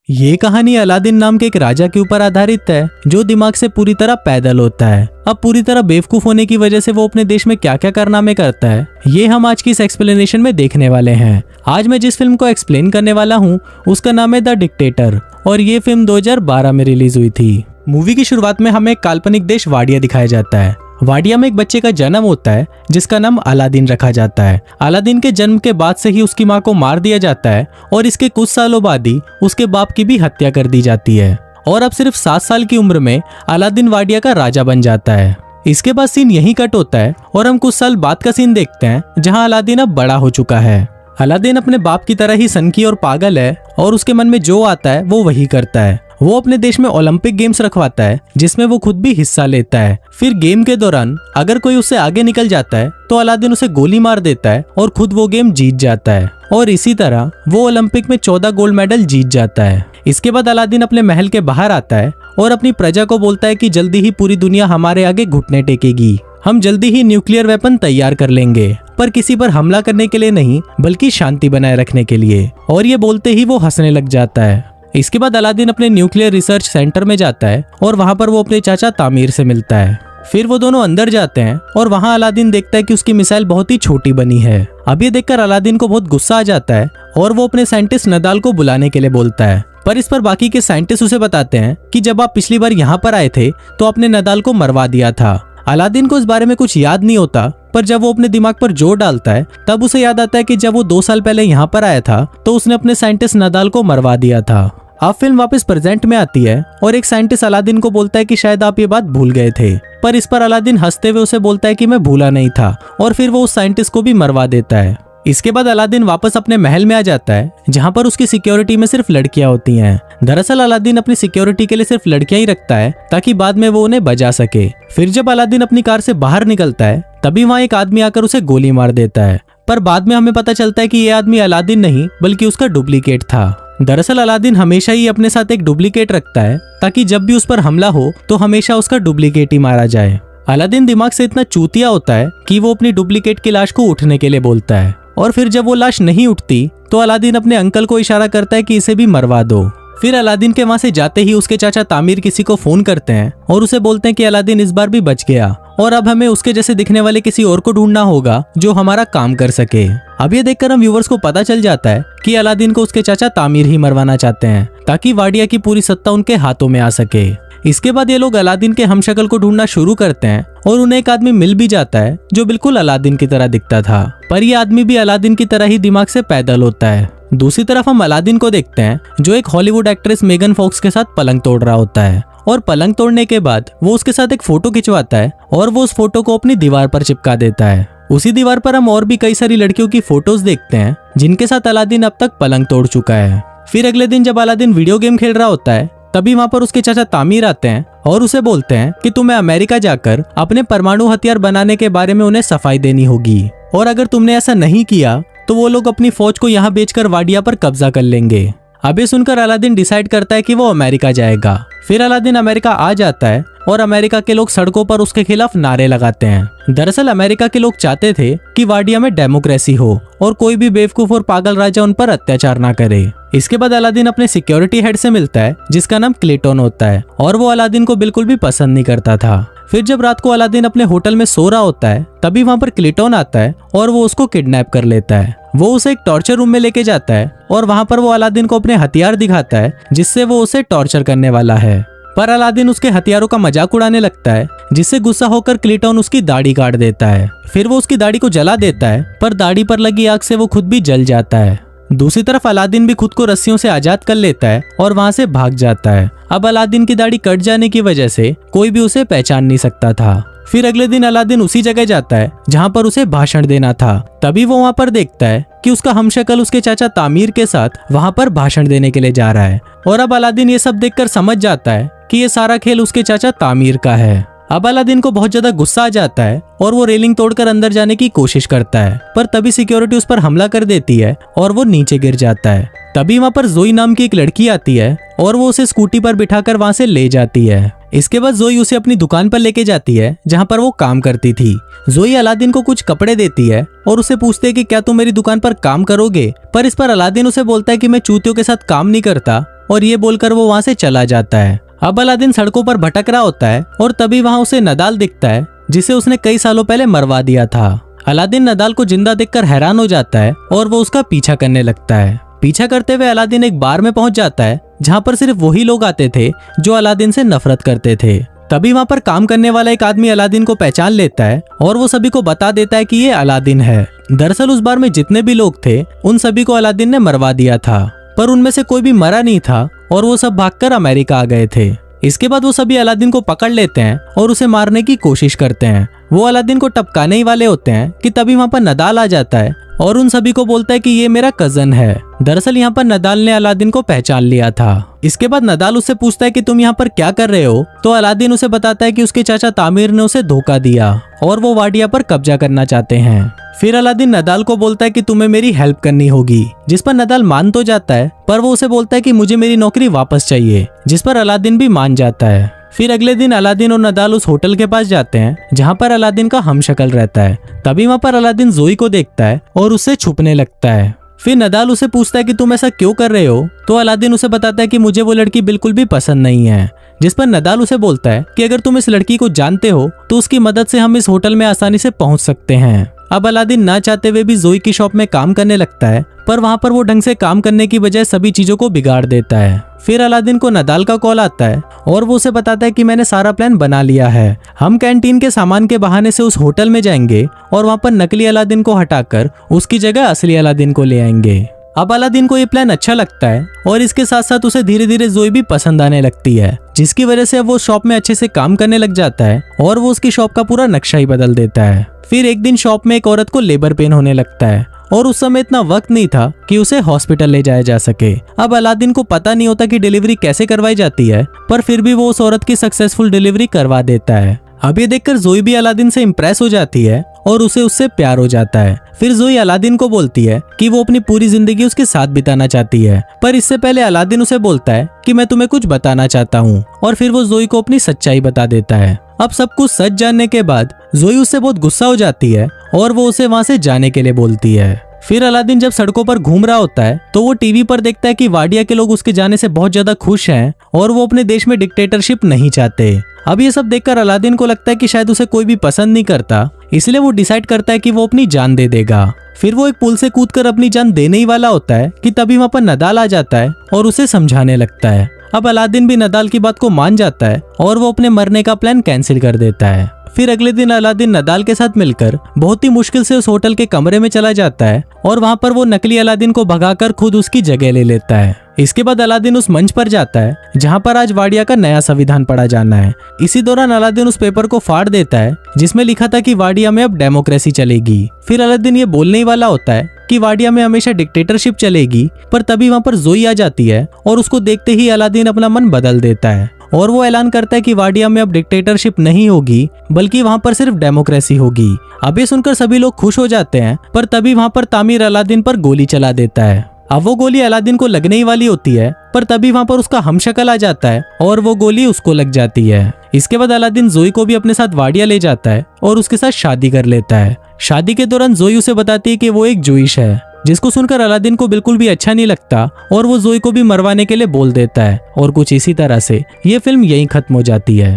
ये कहानी अलादीन नाम के एक राजा के ऊपर आधारित है जो दिमाग से पूरी तरह पैदल होता है। अब पूरी तरह बेवकूफ होने की वजह से वो अपने देश में क्या क्या कारनामे करता है ये हम आज की इस एक्सप्लेनेशन में देखने वाले हैं। आज मैं जिस फिल्म को एक्सप्लेन करने वाला हूँ उसका नाम है द डिक्टेटर और ये फिल्म 2012 में रिलीज हुई थी। मूवी की शुरुआत में हमें एक काल्पनिक देश वाडिया दिखाया जाता है। वाडिया में एक बच्चे का जन्म होता है जिसका नाम अलादीन रखा जाता है। अलादीन के जन्म के बाद से ही उसकी मां को मार दिया जाता है और इसके कुछ सालों बाद ही उसके बाप की भी हत्या कर दी जाती है और अब सिर्फ 7 साल की उम्र में अलादीन वाडिया का राजा बन जाता है। इसके बाद सीन यहीं कट होता है और हम कुछ साल बाद का सीन देखते हैं जहाँ अलादीन अब बड़ा हो चुका है। अलादीन अपने बाप की तरह ही सनकी और पागल है और उसके मन में जो आता है वो वही करता है। वो अपने देश में ओलंपिक गेम्स रखवाता है जिसमें वो खुद भी हिस्सा लेता है। फिर गेम के दौरान अगर कोई उससे आगे निकल जाता है तो अलादीन उसे गोली मार देता है और खुद वो गेम जीत जाता है और इसी तरह वो ओलंपिक में 14 गोल्ड मेडल जीत जाता है। इसके बाद अलादीन अपने महल के बाहर आता है और अपनी प्रजा को बोलता है कि जल्दी ही पूरी दुनिया हमारे आगे घुटने टेकेगी। हम जल्दी ही न्यूक्लियर वेपन तैयार कर लेंगे, पर किसी पर हमला करने के लिए नहीं बल्कि शांति बनाए रखने के लिए। और ये बोलते ही वो हंसने लग जाता है। इसके बाद अलादीन अपने न्यूक्लियर रिसर्च सेंटर में जाता है और वहां पर वो अपने चाचा तामीर से मिलता है। फिर वो दोनों अंदर जाते हैं और वहां अलादीन देखता है कि उसकी मिसाइल बहुत ही छोटी बनी है। अब ये देखकर अलादीन को बहुत गुस्सा आ जाता है और वो अपने साइंटिस्ट नदाल को बुलाने के लिए बोलता है। पर इस पर बाकी के साइंटिस्ट उसे बताते हैं कि जब आप पिछली बार यहाँ पर आए थे तो आपने नदाल को मरवा दिया था। अलादीन को इस बारे में कुछ याद नहीं होता, पर जब वो अपने दिमाग पर जोर डालता है तब उसे याद आता है कि जब वो 2 साल पहले यहाँ पर आया था तो उसने अपने साइंटिस्ट नदाल को मरवा दिया था। अब फिल्म वापस प्रेजेंट में आती है और एक साइंटिस्ट अलादीन को बोलता है कि शायद आप ये बात भूल गए थे, पर इस पर अलादीन हंसते हुए उसे बोलता है कि मैं भूला नहीं था और फिर वो उस साइंटिस्ट को भी मरवा देता है। इसके बाद अलादीन वापस अपने महल में आ जाता है जहाँ पर उसकी सिक्योरिटी में सिर्फ लड़कियां होती हैं। दरअसल अलादीन अपनी सिक्योरिटी के लिए सिर्फ लड़कियां ही रखता है ताकि बाद में वो उन्हें बचा सके। फिर जब अलादीन अपनी कार से बाहर निकलता है तभी वहाँ एक आदमी आकर उसे गोली मार देता है, पर बाद में हमें पता चलता है कि ये आदमी अलादीन नहीं बल्कि उसका डुप्लीकेट था। दरअसल अलादीन हमेशा ही अपने साथ एक डुप्लीकेट रखता है ताकि जब भी उस पर हमला हो तो हमेशा उसका डुप्लीकेट ही मारा जाए। अलादीन दिमाग से इतना चूतिया होता है कि वो अपनी डुप्लीकेट की लाश को उठने के लिए बोलता है और फिर जब वो लाश नहीं उठती तो अलादीन अपने अंकल को इशारा करता है कि इसे भी मरवा दो। फिर अलादीन के वहां से जाते ही उसके चाचा तामीर किसी को फोन करते हैं और उसे बोलते हैं कि अलादीन इस बार भी बच गया और अब हमें उसके जैसे दिखने वाले किसी और को ढूंढना होगा जो हमारा काम कर सके। अब ये देखकर हम व्यूवर्स को पता चल जाता है कि अलादीन को उसके चाचा तामीर ही मरवाना चाहते हैं ताकि वाडिया की पूरी सत्ता उनके हाथों में आ सके। इसके बाद ये लोग अलादीन के हमशक्ल को ढूंढना शुरू करते हैं और उन्हें एक आदमी मिल भी जाता है जो बिल्कुल अलादीन की तरह दिखता था, पर यह आदमी भी अलादीन की तरह ही दिमाग से पैदल होता है। दूसरी तरफ हम अलादीन को देखते हैं जो एक हॉलीवुड एक्ट्रेस मेगन फॉक्स के साथ पलंग तोड़ रहा होता है और पलंग तोड़ने के बाद वो उसके साथ एक फोटो खिंचवाता है और वो उस फोटो को अपनी दीवार पर चिपका देता है। उसी दीवार पर हम और भी कई सारी लड़कियों की फोटोज देखते हैं जिनके साथ अलादीन अब तक पलंग तोड़ चुका है। फिर अगले दिन जब अलादीन वीडियो गेम खेल रहा होता है तभी वहाँ पर उसके चाचा तामीर आते हैं और उसे बोलते हैं कि तुम्हें अमेरिका जाकर अपने परमाणु हथियार बनाने के बारे में उन्हें सफाई देनी होगी और अगर तुमने ऐसा नहीं किया तो वो लोग अपनी फौज को यहाँ बेचकर वाडिया पर कब्जा कर लेंगे। अब ये सुनकर अलादीन डिसाइड करता है कि वो अमेरिका जाएगा। फिर अलादीन अमेरिका आ जाता है और अमेरिका के लोग सड़कों पर उसके खिलाफ नारे लगाते हैं। दरअसल अमेरिका के लोग चाहते थे कि वाडिया में डेमोक्रेसी हो और कोई भी बेवकूफ और पागल राजा उन पर अत्याचार ना करे। इसके बाद अलादीन अपने सिक्योरिटी हेड से मिलता है जिसका नाम क्लेटन होता है और वो अलादीन को बिल्कुल भी पसंद नहीं करता था। फिर जब रात को अलादीन अपने होटल में सो रहा होता है तभी वहाँ पर क्लेटन आता है और वो उसको किडनैप कर लेता है। वो उसे एक टॉर्चर रूम में लेके जाता है और वहाँ पर वो अलादीन को अपने हथियार दिखाता है जिससे वो उसे टॉर्चर करने वाला है, पर अलादीन उसके हथियारों का मजाक उड़ाने लगता है जिससे गुस्सा होकर क्लेटन उसकी दाढ़ी काट देता है। फिर वो उसकी दाढ़ी को जला देता है, पर दाढ़ी पर लगी आग से वो खुद भी जल जाता है। दूसरी तरफ अलादीन भी खुद को रस्सियों से आजाद कर लेता है और वहां से भाग जाता है। अब अलादीन की दाढ़ी कट जाने की वजह से कोई भी उसे पहचान नहीं सकता था। फिर अगले दिन अलादीन उसी जगह जाता है जहां पर उसे भाषण देना था। तभी वो वहां पर देखता है कि उसका हमशक्ल उसके चाचा तामीर के साथ वहां पर भाषण देने के लिए जा रहा है और अब अलादीन ये सब देखकर समझ जाता है कि ये सारा खेल उसके चाचा तामीर का है। अब अलादीन को बहुत ज्यादा गुस्सा आ जाता है और वो रेलिंग तोड़कर अंदर जाने की कोशिश करता है, पर तभी सिक्योरिटी उस पर हमला कर देती है और वो नीचे गिर जाता है। तभी वहाँ पर जोई नाम की एक लड़की आती है और वो उसे स्कूटी पर बिठाकर वहाँ से ले जाती है। इसके बाद जोई उसे अपनी दुकान पर लेके जाती है जहाँ पर वो काम करती थी। जोई अलादीन को कुछ कपड़े देती है और उसे पूछते है कि क्या तुम मेरी दुकान पर काम करोगे, पर इस पर अलादीन उसे बोलता है कि मैं चूतियों के साथ काम नहीं करता और ये बोलकर वो वहाँ से चला जाता है। अब अलादीन सड़कों पर भटक रहा होता है और तभी वहाँ उसे नदाल दिखता है जिसे उसने कई सालों पहले मरवा दिया था। अलादीन नदाल को जिंदा देखकर हैरान हो जाता है और वो उसका पीछा करने लगता है। पीछा करते हुए अलादीन एक बार में पहुंच जाता है जहाँ पर सिर्फ वही लोग आते थे जो अलादीन से नफरत करते थे। तभी वहाँ पर काम करने वाला एक आदमी अलादीन को पहचान लेता है और वो सभी को बता देता है कि ये अलादीन है। दरअसल उस बार में जितने भी लोग थे उन सभी को अलादीन ने मरवा दिया था, पर उनमें से कोई भी मरा नहीं था और वो सब भागकर अमेरिका आ गए थे। इसके बाद वो सभी अलादीन को पकड़ लेते हैं और उसे मारने की कोशिश करते हैं। वो अलादीन को टपकाने ही वाले होते हैं कि तभी वहाँ पर नदाल आ जाता है और उन सभी को बोलता है कि ये मेरा कजन है। दरअसल यहाँ पर नदाल ने अलादीन को पहचान लिया था। इसके बाद नदाल उससे पूछता है कि तुम यहाँ पर क्या कर रहे हो, तो अलादीन उसे बताता है कि उसके चाचा तामिर ने उसे धोखा दिया और वो वाडिया पर कब्जा करना चाहते हैं। फिर अलादीन नदाल को बोलता है कि तुम्हें मेरी हेल्प करनी होगी, जिस पर नदाल मान तो जाता है, पर वो उसे बोलता है कि मुझे मेरी नौकरी वापस चाहिए, जिस पर अलादीन भी मान जाता है। फिर अगले दिन अलादीन और नदाल उस होटल के पास जाते हैं जहाँ पर अलादीन का हमशक्ल रहता है। तभी वहाँ पर अलादीन जोई को देखता है और उससे छुपने लगता है। फिर नदाल उसे पूछता है कि तुम ऐसा क्यों कर रहे हो, तो अलादीन उसे बताता है कि मुझे वो लड़की बिल्कुल भी पसंद नहीं है, जिस पर नदाल उसे बोलता है कि अगर तुम इस लड़की को जानते हो तो उसकी मदद से हम इस होटल में आसानी से पहुंच सकते हैं। अब अलादीन ना चाहते हुए भी जोई की शॉप में काम करने लगता है, पर वहाँ पर वो ढंग से काम करने की बजाय सभी चीजों को बिगाड़ देता है। फिर अलादीन को नदाल का कॉल आता है और वो उसे बताता है कि मैंने सारा प्लान बना लिया है, हम कैंटीन के सामान के बहाने से उस होटल में जाएंगे और वहाँ पर नकली अलादीन को हटाकर उसकी जगह असली अलादीन को ले आएंगे। अब अलादीन को ये प्लान अच्छा लगता है और इसके साथ साथ उसे धीरे धीरे जोई भी पसंद आने लगती है, जिसकी वजह से अब वो शॉप में अच्छे से काम करने लग जाता है और वो उसकी शॉप का पूरा नक्शा ही बदल देता है। फिर एक दिन शॉप में एक औरत को लेबर पेन होने लगता है और उस समय इतना वक्त नहीं था कि उसे हॉस्पिटल ले जाया जा सके। अब अलादीन को पता नहीं होता कि डिलीवरी कैसे करवाई जाती है, पर फिर भी वो उस औरत की सक्सेसफुल डिलीवरी करवा देता है। अब ये देखकर जोई भी अलादीन से इम्प्रेस हो जाती है और उसे उससे प्यार हो जाता है। फिर जोई अलादीन को बोलती है कि वो अपनी पूरी जिंदगी उसके साथ बिताना चाहती है, पर इससे पहले अलादीन उसे बोलता है कि मैं तुम्हें कुछ बताना चाहता हूँ, और फिर वो जोई को अपनी सच्चाई बता देता है। अब सब कुछ सच जानने के बाद जोई उससे बहुत गुस्सा हो जाती है और वो उसे वहाँ से जाने के लिए बोलती है। फिर अलादीन जब सड़कों पर घूम रहा होता है तो वो टीवी पर देखता है कि वाडिया के लोग उसके जाने से बहुत ज्यादा खुश हैं और वो अपने देश में डिक्टेटरशिप नहीं चाहते। अब ये सब देखकर अलादीन को लगता है कि शायद उसे कोई भी पसंद नहीं करता, इसलिए वो डिसाइड करता है कि वो अपनी जान दे देगा। फिर वो एक पुल से कूदकर अपनी जान देने ही वाला होता है कि तभी वहाँ पर नदाल आ जाता है और उसे समझाने लगता है। अब अलादीन भी नदाल की बात को मान जाता है और वो अपने मरने का प्लान कैंसिल कर देता है। फिर अगले दिन अलादीन नदाल के साथ मिलकर बहुत ही मुश्किल से उस होटल के कमरे में चला जाता है और वहाँ पर वो नकली अलादीन को भगाकर खुद उसकी जगह ले लेता है। इसके बाद अलादीन उस मंच पर जाता है जहाँ पर आज वाडिया का नया संविधान पढ़ा जाना है। इसी दौरान अलादीन उस पेपर को फाड़ देता है जिसमें लिखा था कि वाडिया में अब डेमोक्रेसी चलेगी। फिर अलादीन ये बोलने ही वाला होता है कि वाडिया में हमेशा डिक्टेटरशिप चलेगी, पर तभी वहाँ पर जोई आ जाती है और उसको देखते ही अलादीन अपना मन बदल देता है और वो ऐलान करता है कि वाडिया में अब डिक्टेटरशिप नहीं होगी, बल्कि वहाँ पर सिर्फ डेमोक्रेसी होगी। अब ये सुनकर सभी लोग खुश हो जाते हैं, पर तभी वहाँ पर तामिर अलादीन पर गोली चला देता है। अब वो गोली अलादीन को लगने ही वाली होती है, पर तभी वहाँ पर उसका हमशक्ल आ जाता है और वो गोली उसको लग जाती है। इसके बाद अलादीन जोई को भी अपने साथ वाडिया ले जाता है और उसके साथ शादी कर लेता है। शादी के दौरान जोई उसे बताती है कि वो एक जूइश है, जिसको सुनकर अलादीन को बिल्कुल भी अच्छा नहीं लगता और वो जोई को भी मरवाने के लिए बोल देता है। और कुछ इसी तरह से ये फिल्म यहीं खत्म हो जाती है।